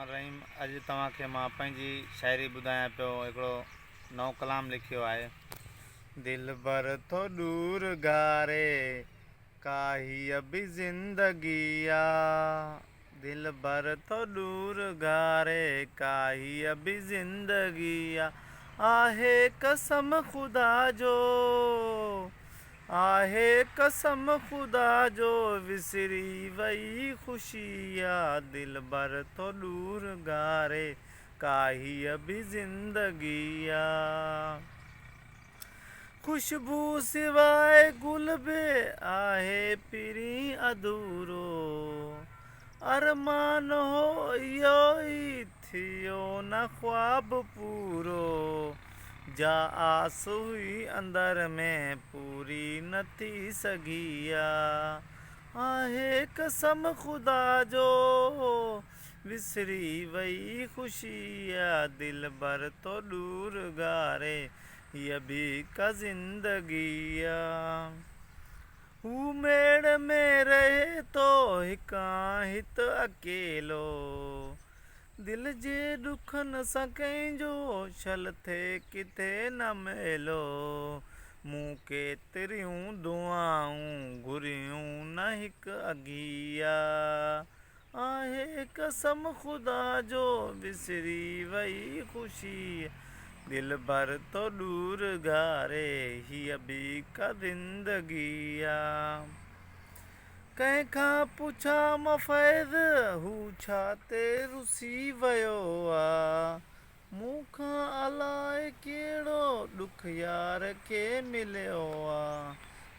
रहीम। अॼु तव्हांखे मां पंहिंजी शाइरी ॿुधायां पियो। हिकिड़ो नओं कलाम लिखियो आहे। दिल भर तो दूर गारे काही अभी ज़िंदगी आ। दिल भर तो दूर गारे काही अभी ज़िंदगी आ। आहे कसम खुदा जो, आहे कसम खुदा जो विसरी वही खुशिया। दिल भर तो दूर गारे काही अभी जिंदगिया। खुशबू सिवाय गुल बे आहे पिरी अधूरो। अरमान हो यो ही थियो न ख्वाब पूरो। जा आस हुई अंदर में पूरी न थी सघिया। आहे कसम खुदा जो विसरी वही खुशिया। दिल भर तो दूर गारे ये भी का जिंदगिया। हू मेड़ में रहे तो हिका हित अकेलो। दिल जे दुखन सां कंहिंजो छल थे किथे न मेलो। मूं केतिरियूं दुआऊं घुरियूं न हिकु अघिया। आहे कसम खुदा जो विसरी वही खुशी। दिल भर तो दूर गारे हीअ बि का ज़िंदगिया। कंहिंखां पुछा मां फैज़ हू छा ते रुसी वियो आ। मूंखां अलाए कहिड़ो दुख यार खे मिलियो आ।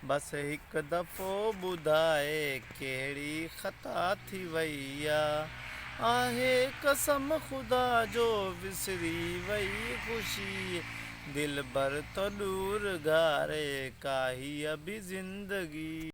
बसि हिकु दफ़ो ॿुधाए कहिड़ी ख़ता थी वई आ। आहे कसम खुदा जो विसरी वही खुशी। दिल भर तो दूर गारे काही अभी ज़िंदगी।